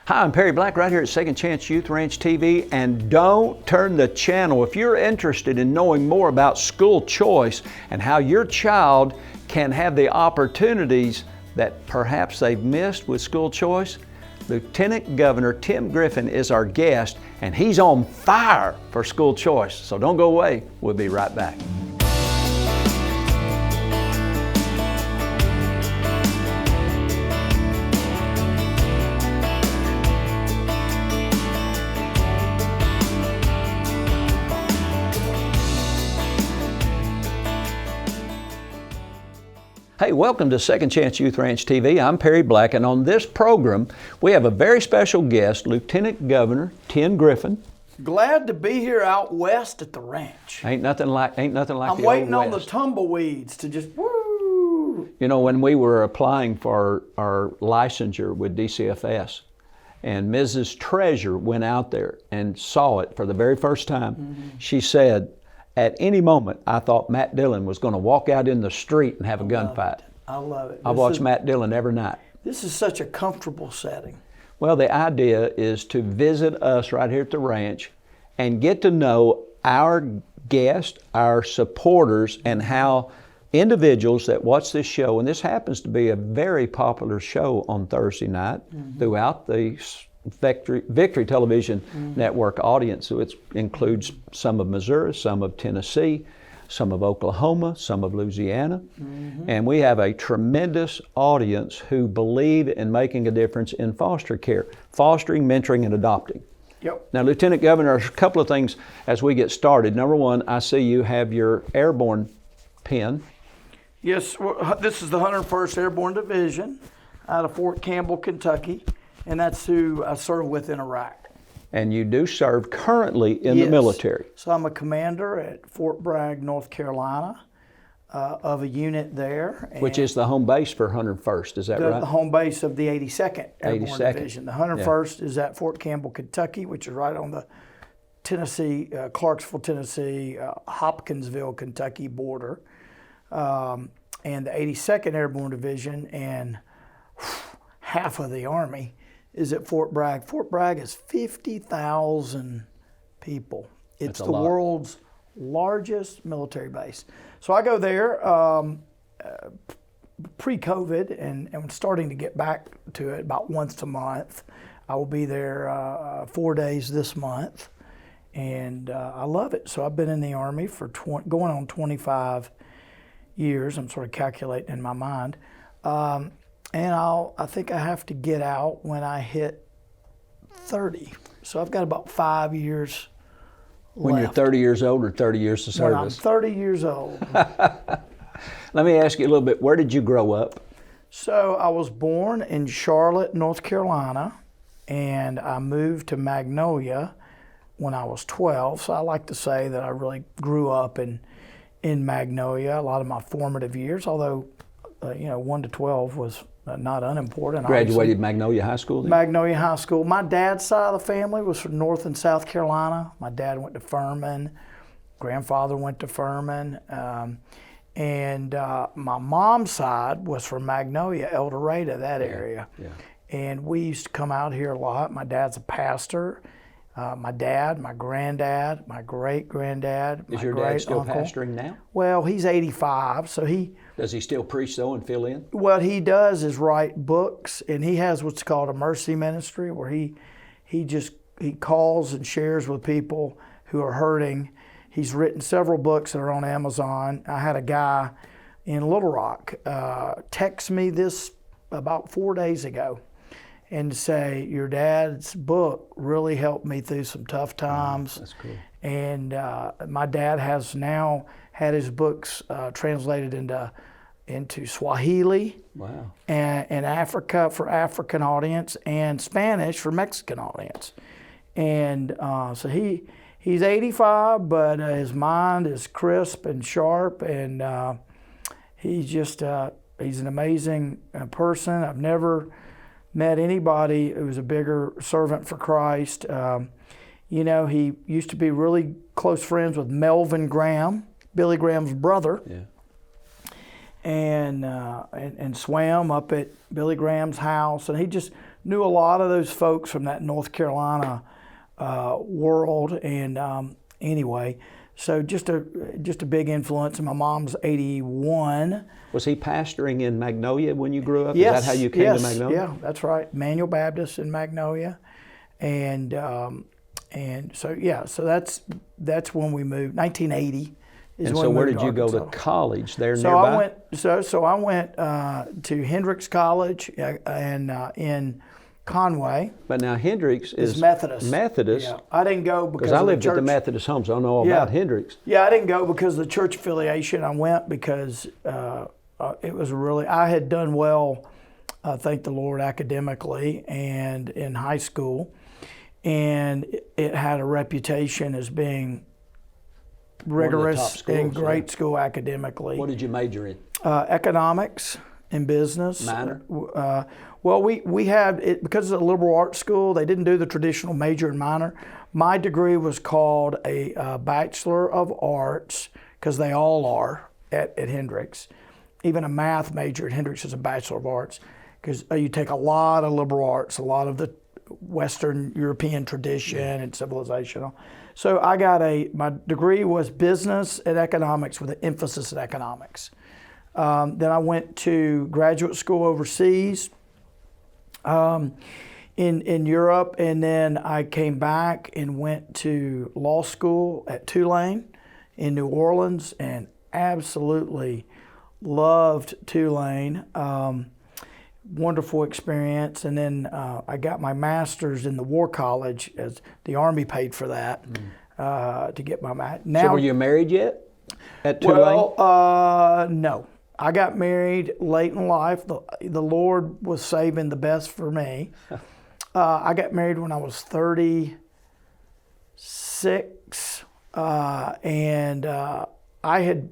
Hi, I'm Perry Black right here at Second Chance Youth Ranch TV, and don't turn the channel. If you're interested in knowing more about school choice and how your child can have the opportunities that perhaps they've missed with school choice, Lieutenant Governor Tim Griffin is our guest, and he's on fire for school choice. So don't go away. We'll be right back. Hey, welcome to Second Chance Youth Ranch TV. I'm Perry Black, and on this program, we have a very special guest, Lieutenant Governor Tim Griffin. Glad to be here out west at the ranch. Ain't nothing like the old West. I'm waiting on the tumbleweeds to just woo. You know, when we were applying for our licensure with DCFS, and Mrs. Treasure went out there and saw it for the very first time, she said, at any moment, I thought Matt Dillon was going to walk out in the street and have a gunfight. I love it. I watch Matt Dillon every night. This is such a comfortable setting. Well, the idea is to visit us right here at the ranch and get to know our guests, our supporters, and how individuals that watch this show, and this happens to be a very popular show on Thursday night throughout the Victory Television Network audience. So it includes some of Missouri, some of Tennessee, some of Oklahoma, some of Louisiana. And we have a tremendous audience who believe in making a difference in foster care, fostering, mentoring, and adopting. Yep. Now, Lieutenant Governor, there's a couple of things as we get started. Number one, I see you have your airborne pin. Yes, this is the 101st Airborne Division out of Fort Campbell, Kentucky. And that's who I serve with in Iraq. And you do serve currently in the military. So I'm a commander at Fort Bragg, North Carolina, of a unit there. Which is the home base for 101st, is that right? The home base of the 82nd Airborne 82nd. Division. The 101st is at Fort Campbell, Kentucky, which is right on the Tennessee, Clarksville, Tennessee, Hopkinsville, Kentucky border. And the 82nd Airborne Division and half of the Army is at Fort Bragg. Fort Bragg is 50,000 people. It's the world's largest military base. So I go there pre-COVID and starting to get back to it about once a month. I will be there 4 days this month, and I love it. So I've been in the Army for going on 25 years. I'm sort of calculating in my mind. And I think I have to get out when I hit 30. So I've got about 5 years when left. You're 30 years old or 30 years of service? When I'm 30 years old. Let me ask you a little bit, where did you grow up? So I was born in Charlotte, North Carolina, and I moved to Magnolia when I was 12. So I like to say that I really grew up in Magnolia, a lot of my formative years, although 1 to 12 was not unimportant. Graduated obviously. Magnolia High School then? Magnolia High School. My dad's side of the family was from North and South Carolina. My dad went to Furman. Grandfather went to Furman. And my mom's side was from Magnolia, El Dorado, that area. Yeah. And we used to come out here a lot. My dad's a pastor. My dad, my granddad, my great-granddad, Is your dad still pastoring now? Well, he's 85, so he... Does he still preach, though, and fill in? What he does is write books, and he has what's called a mercy ministry, where he calls and shares with people who are hurting. He's written several books that are on Amazon. I had a guy in Little Rock text me this about 4 days ago and say, your dad's book really helped me through some tough times. That's cool. And my dad has now had his books translated into Swahili. Wow. And Africa for African audience, and Spanish for Mexican audience. And so he's 85, but his mind is crisp and sharp, and he's an amazing person. I've never met anybody who's a bigger servant for Christ. He used to be really close friends with Melvin Graham, Billy Graham's brother. Yeah. And swam up at Billy Graham's house, and he just knew a lot of those folks from that North Carolina world, and anyway, so just a big influence. And my mom's 81. Was he pastoring in Magnolia when you grew up? Yes, Is that how you came to Magnolia? Yeah, that's right. Manual Baptist in Magnolia, and so that's when we moved. 1980 is And when so we where moved did you go to Arkansas. college there So nearby? I went to Hendrix College and in Conway. But now Hendrix is Methodist. Methodist. Yeah, I didn't go because I of lived the at church. the Methodist home, so I know all Yeah. about Hendrix. Yeah, I didn't go because of the church affiliation. I went because it was really, I had done well, thank the Lord, academically and in high school. And it had a reputation as being rigorous top schools, and great yeah. school academically. What did you major in? Economics and business. Minor? Well, we had it because it's a liberal arts school. They didn't do the traditional major and minor. My degree was called a Bachelor of Arts because they all are at Hendrix. Even a math major at Hendrix is a Bachelor of Arts because you take a lot of liberal arts, a lot of the Western European tradition and civilization. So I got my degree was business and economics with an emphasis in economics. Then I went to graduate school overseas in Europe, and then I came back and went to law school at Tulane in New Orleans, and absolutely loved Tulane. Wonderful experience. And then I got my master's in the War College, as the Army paid for that to get my master's. So were you married yet at Tulane? Well, no. I got married late in life. The Lord was saving the best for me. I got married when I was 36, and I had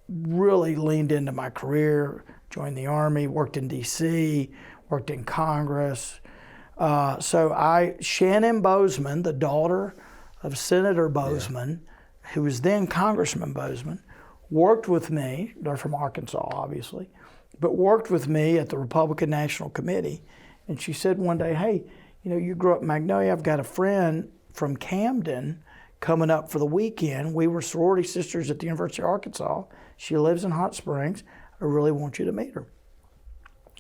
really leaned into my career, joined the Army, worked in D.C., worked in Congress. So Shannon Bozeman, the daughter of Senator Bozeman, who was then Congressman Bozeman, worked with me. They're from Arkansas, obviously, but worked with me at the Republican National Committee. And she said one day, hey, you grew up in Magnolia. I've got a friend from Camden coming up for the weekend. We were sorority sisters at the University of Arkansas. She lives in Hot Springs. I really want you to meet her.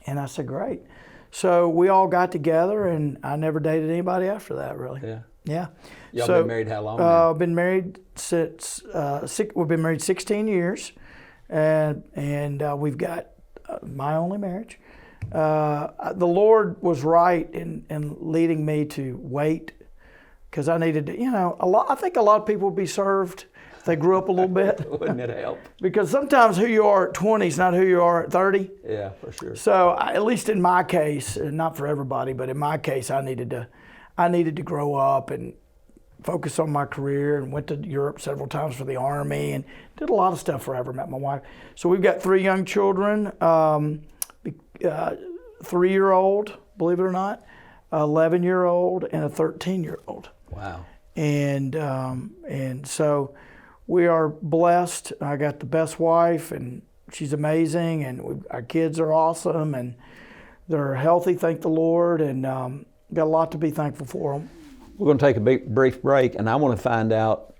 And I said, great. So we all got together, and I never dated anybody after that, really. Yeah. Yeah. Y'all been married how long now? Been married since we've been married 16 years, and we've got my only marriage. The Lord was right in leading me to wait, because I needed to. I think a lot of people would be served if they grew up a little bit. Wouldn't it help? Because sometimes who you are at 20 is not who you are at 30. Yeah, for sure. So at least in my case, and not for everybody, but in my case, I needed to grow up and focus on my career, and went to Europe several times for the Army and did a lot of stuff before I ever met my wife. So we've got 3 young children, 3-year-old, believe it or not, 11-year-old, and a 13-year-old. Wow. And so we are blessed. I got the best wife, and she's amazing, and our kids are awesome, and they're healthy, thank the Lord, and got a lot to be thankful for them. We're going to take a brief break, and I want to find out,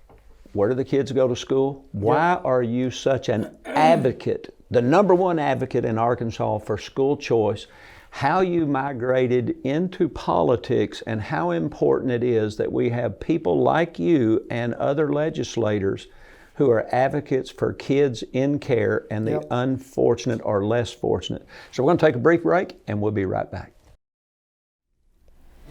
where do the kids go to school? Why are you such an advocate, the number one advocate in Arkansas for school choice, how you migrated into politics, and how important it is that we have people like you and other legislators who are advocates for kids in care and the unfortunate or less fortunate. So we're going to take a brief break, and we'll be right back.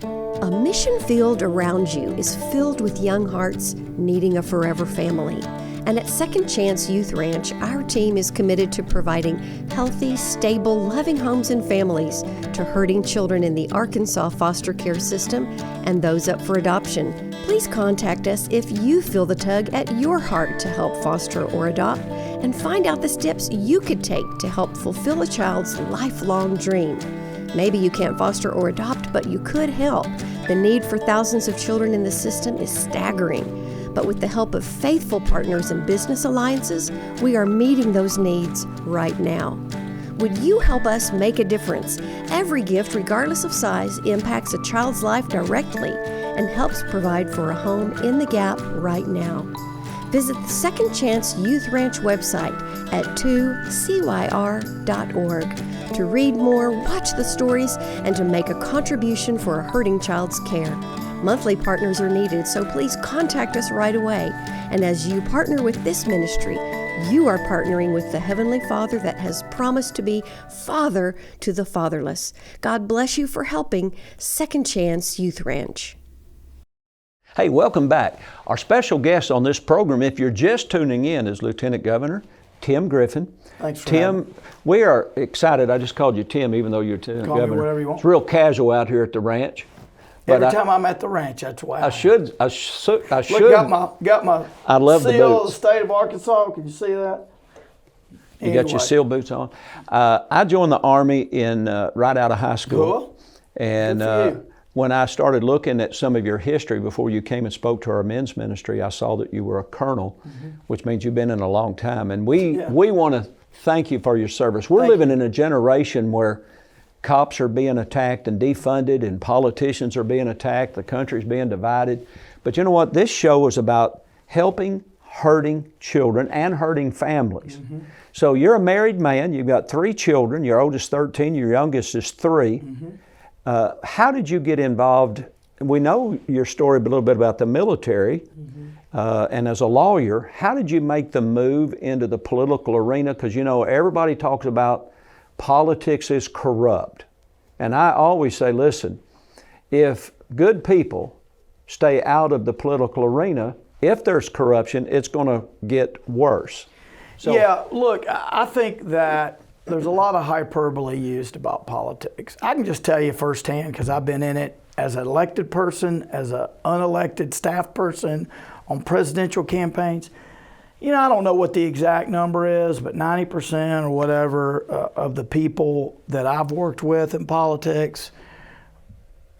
A mission field around you is filled with young hearts needing a forever family. And at Second Chance Youth Ranch, our team is committed to providing healthy, stable, loving homes and families to hurting children in the Arkansas foster care system and those up for adoption. Please contact us if you feel the tug at your heart to help foster or adopt, and find out the steps you could take to help fulfill a child's lifelong dream. Maybe you can't foster or adopt, but you could help. The need for thousands of children in the system is staggering. But with the help of faithful partners and business alliances, we are meeting those needs right now. Would you help us make a difference? Every gift, regardless of size, impacts a child's life directly and helps provide for a home in the gap right now. Visit the Second Chance Youth Ranch website at 2cyr.org to read more, watch the stories, and to make a contribution for a hurting child's care. Monthly partners are needed, so please contact us right away. And as you partner with this ministry, you are partnering with the Heavenly Father that has promised to be Father to the fatherless. God bless you for helping Second Chance Youth Ranch. Hey, welcome back. Our special guest on this program, if you're just tuning in, is Lieutenant Governor Tim Griffin. Thanks for Tim, we are excited. I just called you Tim, even though you're Lieutenant Call me Governor. whatever you want. It's real casual out here at the ranch. Every time I'm at the ranch, that's why. I should. Look, got my I love the seal of the boots. state of Arkansas. Can you see that? You got your seal boots on. I joined the Army in right out of high school. Cool. And Good for you. when I started looking at some of your history before you came and spoke to our men's ministry, I saw that you were a colonel, which means you've been in a long time. And we want to thank you for your service. We're living in a generation where cops are being attacked and defunded, and politicians are being attacked. The country's being divided. But you know what? This show is about helping hurting children and hurting families. So you're a married man. You've got 3 children. Your oldest 13. Your youngest is 3. How did you get involved? We know your story a little bit about the military, and as a lawyer, how did you make the move into the political arena? Because you know, everybody talks about politics is corrupt. And I always say, listen, if good people stay out of the political arena, if there's corruption, it's going to get worse. So, Yeah, look, I think that there's a lot of hyperbole used about politics. I can just tell you firsthand, because I've been in it as an elected person, as an unelected staff person, on presidential campaigns. You know, I don't know what the exact number is, but 90% or whatever of the people that I've worked with in politics,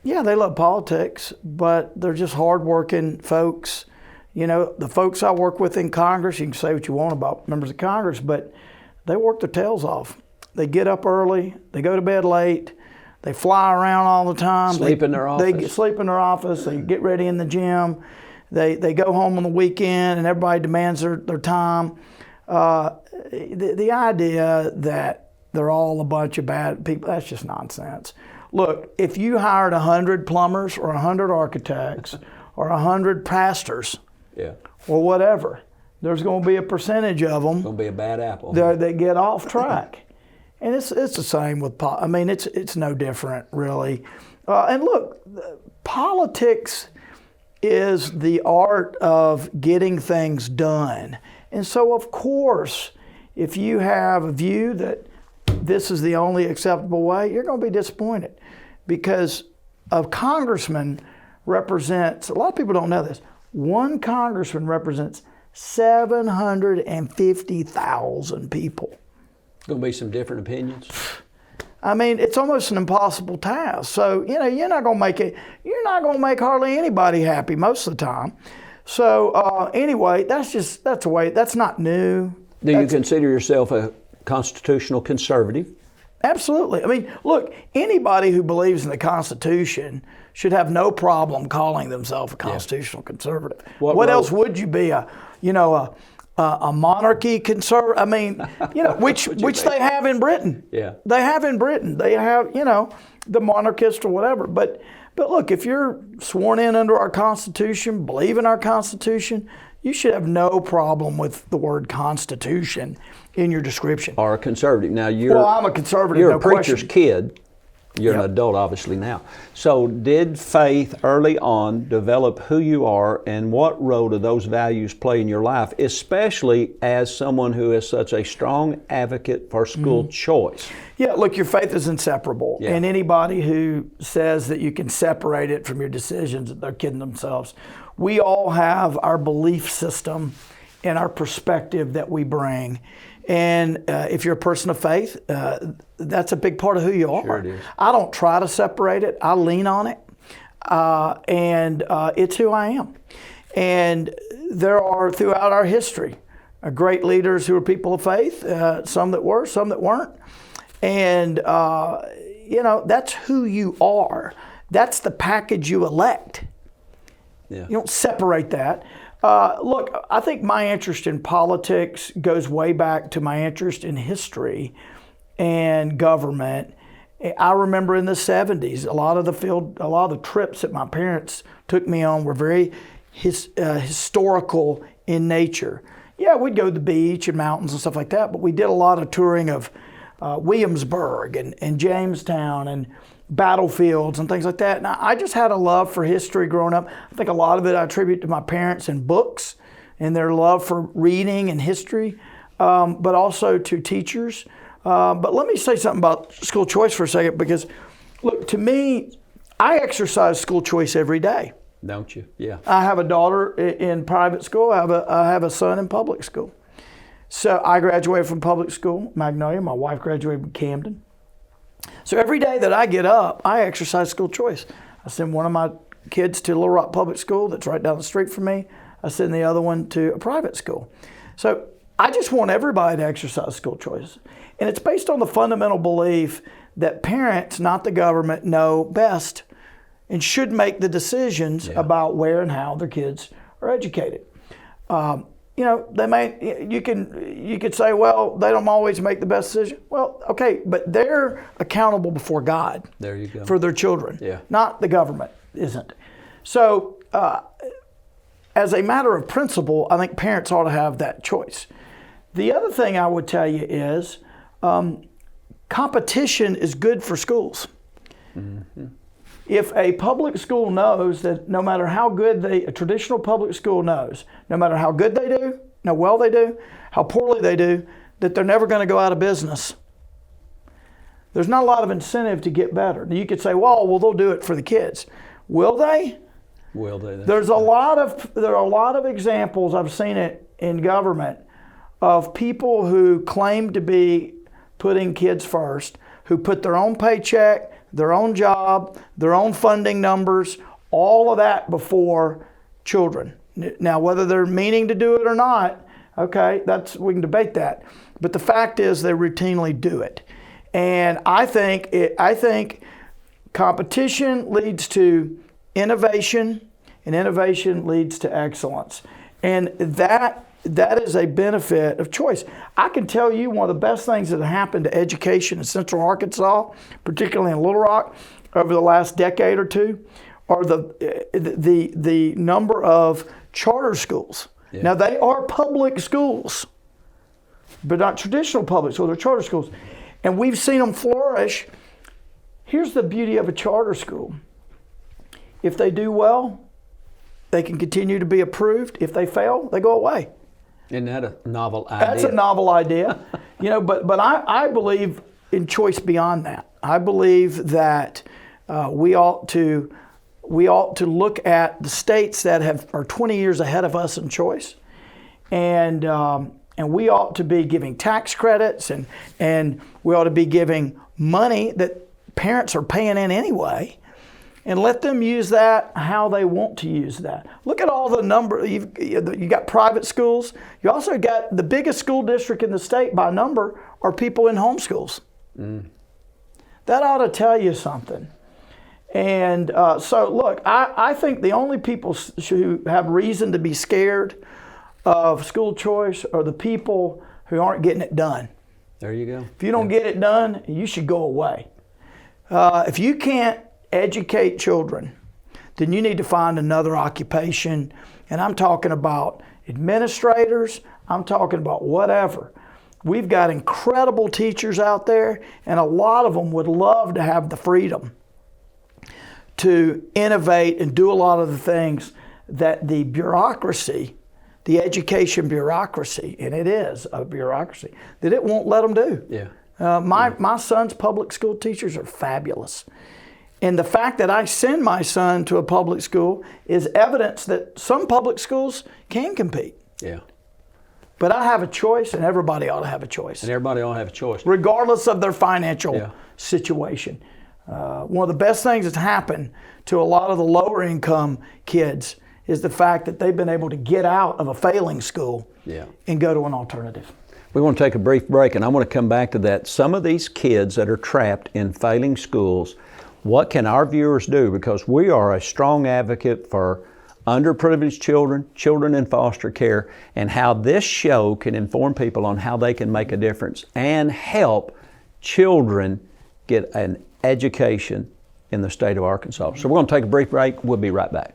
yeah, they love politics, but they're just hardworking folks. You know, the folks I work with in Congress, you can say what you want about members of Congress, but they work their tails off. They get up early, they go to bed late, they fly around all the time. Sleep in their office. They sleep in their office, they get ready in the gym. They go home on the weekend and everybody demands their time. The idea that they're all a bunch of bad people, that's just nonsense. Look, if you hired 100 plumbers or 100 architects or 100 pastors or whatever, there's going to be a percentage of them going to be a bad apple. that get off track. And it's the same with, I mean, it's no different really. And look, politics is the art of getting things done. And so, of course, if you have a view that this is the only acceptable way, you're going to be disappointed, because a congressman represents, a lot of people don't know this, one congressman represents 750,000 people. Going to be some different opinions. I mean, it's almost an impossible task. So, you know, you're not going to make hardly anybody happy most of the time. So, anyway, that's the way, that's not new. Do you consider yourself a constitutional conservative? Absolutely. I mean, look, anybody who believes in the Constitution should have no problem calling themselves a constitutional conservative. What else would you be? A monarchy conservative? I mean, you know, which they have in Britain. Yeah. They have in Britain. They have, you know, the monarchist or whatever. But look, if you're sworn in under our Constitution, believe in our Constitution, you should have no problem with the word Constitution in your description. Or a conservative. Now I'm a conservative. You're no a preacher's question. kid. You're an adult, obviously, now. So did faith early on develop who you are, and what role do those values play in your life, especially as someone who is such a strong advocate for school choice? Yeah, look, your faith is inseparable. Yeah. And anybody who says that you can separate it from your decisions, they're kidding themselves. We all have our belief system and our perspective that we bring. And if you're a person of faith, that's a big part of who you are. Sure it is. I don't try to separate it. I lean on it. And it's who I am. And there are, throughout our history, great leaders who are people of faith, some that were, some that weren't. And, that's who you are. That's the package you elect. Yeah. You don't separate that. Look, I think my interest in politics goes way back to my interest in history and government. I remember in the 70s, a lot of the trips that my parents took me on were very historical in nature. Yeah, we'd go to the beach and mountains and stuff like that, but we did a lot of touring of Williamsburg and Jamestown and battlefields and things like that. And I just had a love for history growing up. I think a lot of it I attribute to my parents and books and their love for reading and history, but also to teachers. But let me say something about school choice for a second, because look, to me, I exercise school choice every day. Don't you? Yeah. I have a daughter in private school. I have a son in public school. So I graduated from public school, Magnolia. My wife graduated from Camden. So every day that I get up, I exercise school choice. I send one of my kids to Little Rock Public School that's right down the street from me. I send the other one to a private school. So I just want everybody to exercise school choice. And it's based on the fundamental belief that parents, not the government, know best and should make the decisions about where and how their kids are educated. You could say, well, they don't always make the best decision. Well, okay, but they're accountable before God. There you go. For their children. Yeah. Not the government isn't. So, as a matter of principle, I think parents ought to have that choice. The other thing I would tell you is competition is good for schools. Mm-hmm. If a public school knows that no matter how good a traditional public school knows, no matter how good they do, how well they do, how poorly they do, that they're never going to go out of business. There's not a lot of incentive to get better. You could say, well, they'll do it for the kids. Will they? Will they? There are a lot of examples, I've seen it in government, of people who claim to be putting kids first, who put their own paycheck, their own job, their own funding numbers, all of that before children. Now, whether they're meaning to do it or not, okay, we can debate that. But the fact is they routinely do it. And I think competition leads to innovation, and innovation leads to excellence. And that is a benefit of choice. I can tell you one of the best things that happened to education in Central Arkansas, particularly in Little Rock, over the last decade or two, are the number of charter schools. Yeah. Now, they are public schools, but not traditional public schools. They're charter schools. And we've seen them flourish. Here's the beauty of a charter school. If they do well, they can continue to be approved. If they fail, they go away. Isn't that a novel idea? That's a novel idea. But I believe in choice beyond that. I believe that we ought to look at the states that are 20 years ahead of us in choice, and we ought to be giving tax credits, and we ought to be giving money that parents are paying in anyway, and let them use that how they want to use that. Look at all the number. You got private schools. You also got the biggest school district in the state by number are people in homeschools. Mm. That ought to tell you something. And so, look, I think the only people who have reason to be scared of school choice are the people who aren't getting it done. There you go. If you don't get it done, you should go away. If you can't educate children, then you need to find another occupation. And I'm talking about administrators. I'm talking about whatever. We've got incredible teachers out there, and a lot of them would love to have the freedom to innovate and do a lot of the things that the bureaucracy, the education bureaucracy, and it is a bureaucracy, that it won't let them do. Yeah. My son's public school teachers are fabulous. And the fact that I send my son to a public school is evidence that some public schools can compete. Yeah. But I have a choice, and everybody ought to have a choice. And everybody ought to have a choice. Regardless of their financial situation. One of the best things that's happened to a lot of the lower income kids is the fact that they've been able to get out of a failing school and go to an alternative. We want to take a brief break, and I want to come back to that. Some of these kids that are trapped in failing schools, what can our viewers do? Because we are a strong advocate for underprivileged children, children in foster care, and how this show can inform people on how they can make a difference and help children get an education in the state of Arkansas. So we're going to take a brief break. We'll be right back.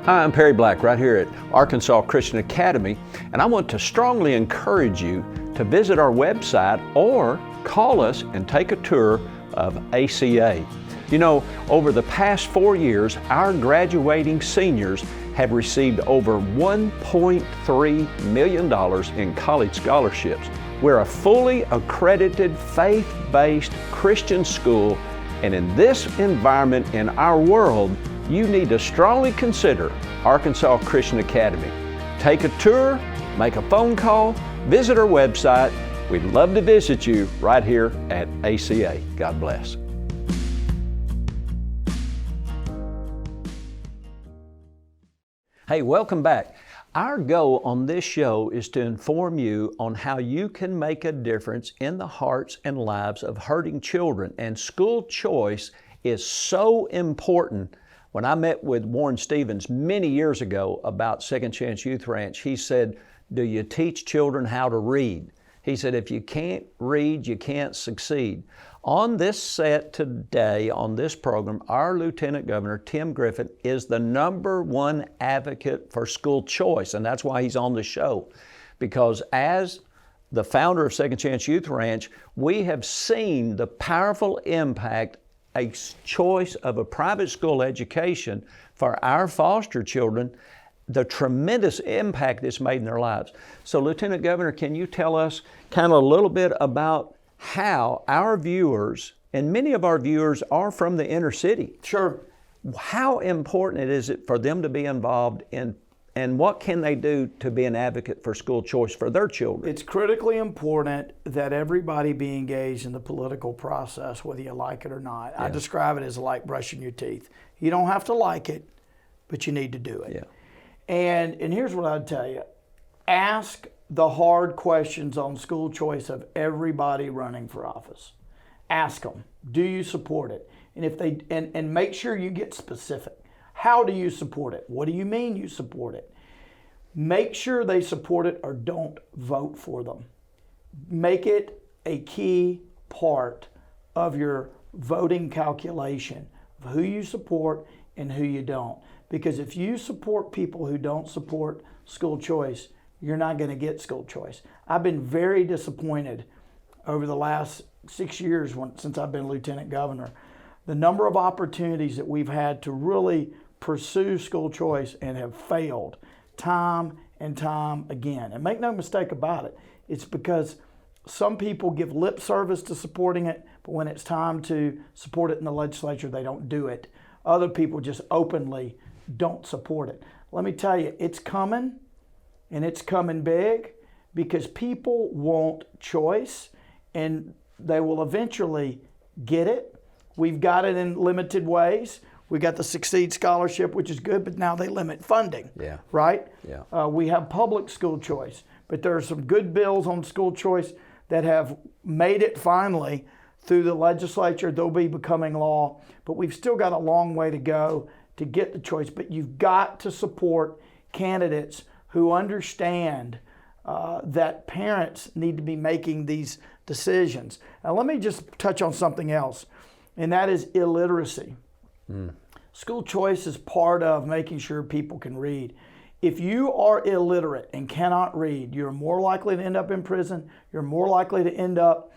Hi, I'm Perry Black, right here at Arkansas Christian Academy, and I want to strongly encourage you to visit our website or call us and take a tour of ACA. You know, over the past 4 years, our graduating seniors have received over $1.3 million in college scholarships. We're a fully accredited, faith-based Christian school, and in this environment in our world, you need to strongly consider Arkansas Christian Academy. Take a tour, make a phone call, visit our website. We'd love to visit you right here at ACA. God bless. Hey, welcome back. Our goal on this show is to inform you on how you can make a difference in the hearts and lives of hurting children. And school choice is so important. When I met with Warren Stevens many years ago about Second Chance Youth Ranch, he said, "Do you teach children how to read?" He said, "If you can't read, you can't succeed." On this set today, on this program, our Lieutenant Governor, Tim Griffin, is the #1 advocate for school choice, and that's why he's on the show. Because as the founder of Second Chance Youth Ranch, we have seen the powerful impact a choice of a private school education for our foster children, the tremendous impact it's made in their lives. So Lieutenant Governor, can you tell us kind of a little bit about how our viewers, and many of our viewers are from the inner city. Sure. How important is it for them to be involved in, and what can they do to be an advocate for school choice for their children? It's critically important that everybody be engaged in the political process, whether you like it or not. Yeah. I describe it as like brushing your teeth. You don't have to like it, but you need to do it. Yeah. And here's what I'd tell you. Ask the hard questions on school choice of everybody running for office. Ask them, do you support it? And if they and make sure you get specific. How do you support it? What do you mean you support it? Make sure they support it or don't vote for them. Make it a key part of your voting calculation of who you support and who you don't. Because if you support people who don't support school choice, you're not going to get school choice. I've been very disappointed over the last 6 years since I've been Lieutenant Governor. The number of opportunities that we've had to really pursue school choice and have failed time and time again. And make no mistake about it, it's because some people give lip service to supporting it, but when it's time to support it in the legislature, they don't do it. Other people just openly don't support it. Let me tell you, it's coming, and it's coming big, because people want choice, and they will eventually get it. We've got it in limited ways. We got the Succeed Scholarship, which is good, but now they limit funding, right? Yeah. We have public school choice, but there are some good bills on school choice that have made it finally through the legislature. They'll be becoming law, but we've still got a long way to go to get the choice. But you've got to support candidates who understand that parents need to be making these decisions. Now, let me just touch on something else, and that is illiteracy. School choice is part of making sure people can read. If you are illiterate and cannot read, you're more likely to end up in prison, you're more likely to end up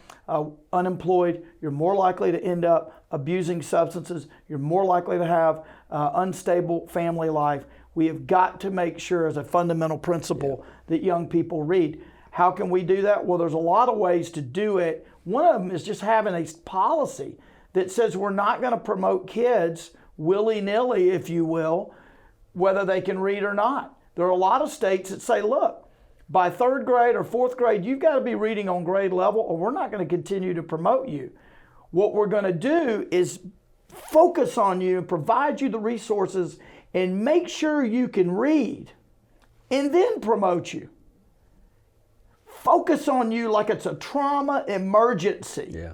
unemployed, you're more likely to end up abusing substances, you're more likely to have unstable family life. We have got to make sure as a fundamental principle that young people read. How can we do that? Well, there's a lot of ways to do it. One of them is just having a policy that says we're not going to promote kids willy-nilly, if you will, whether they can read or not. There are a lot of states that say, look, by 3rd grade or 4th grade, you've got to be reading on grade level, or we're not going to continue to promote you. What we're going to do is focus on you and provide you the resources and make sure you can read and then promote you. Focus on you like it's a trauma emergency. Yeah.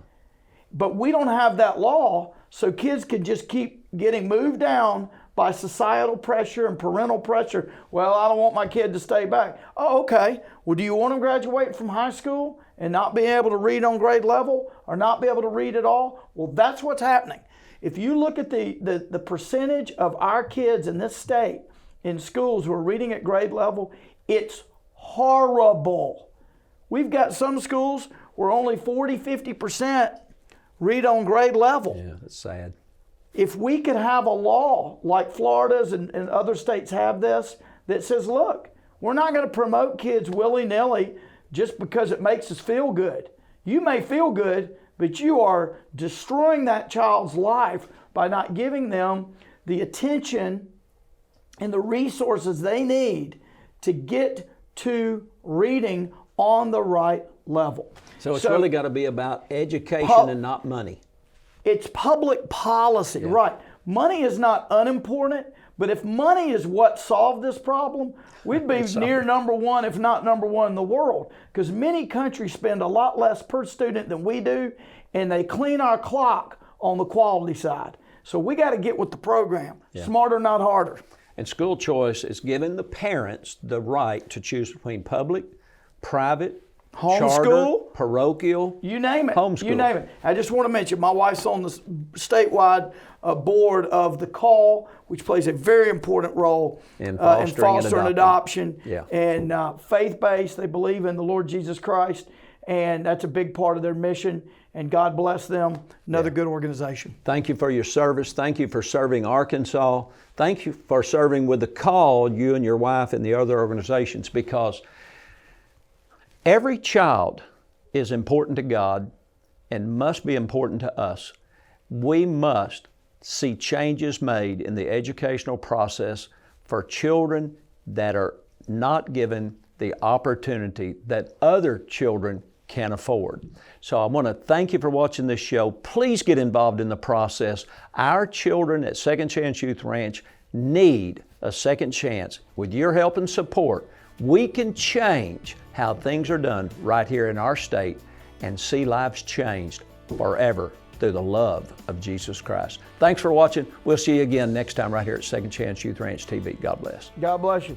But we don't have that law, so kids can just keep getting moved down by societal pressure and parental pressure. Well, I don't want my kid to stay back. Oh, okay. Well, do you want them graduating from high school and not being able to read on grade level or not be able to read at all? Well, that's what's happening. If you look at the percentage of our kids in this state in schools who are reading at grade level, it's horrible. We've got some schools where only 40, 50% read on grade level. Yeah, that's sad. If we could have a law like Florida's and other states have this that says, look, we're not going to promote kids willy-nilly just because it makes us feel good. You may feel good, but you are destroying that child's life by not giving them the attention and the resources they need to get to reading on the right level. So it's really got to be about education and not money. It's public policy, Yeah. right? Money is not unimportant, but if money is what solved this problem, we'd be near number one, if not number one in the world. Because many countries spend a lot less per student than we do, and they clean our clock on the quality side. So we got to get with the program. Yeah. Smarter, not harder. And school choice is giving the parents the right to choose between public, private, charter, Homeschool, parochial, you name it. homeschool. You name it. I just want to mention my wife's on the statewide board of the Call, which plays a very important role In in fostering and and adoption. Yeah. And faith-based, they believe in the Lord Jesus Christ, and that's a big part of their mission. And God bless them. Another good organization. Thank you for your service. Thank you for serving Arkansas. Thank you for serving with the Call, you and your wife and the other organizations, because every child is important to God and must be important to us. We must see changes made in the educational process for children that are not given the opportunity that other children can afford. So I want to thank you for watching this show. Please get involved in the process. Our children at Second Chance Youth Ranch need a second chance. With your help and support, we can change how things are done right here in our state and see lives changed forever through the love of Jesus Christ. Thanks for watching. We'll see you again next time right here at Second Chance Youth Ranch TV. God bless. God bless you.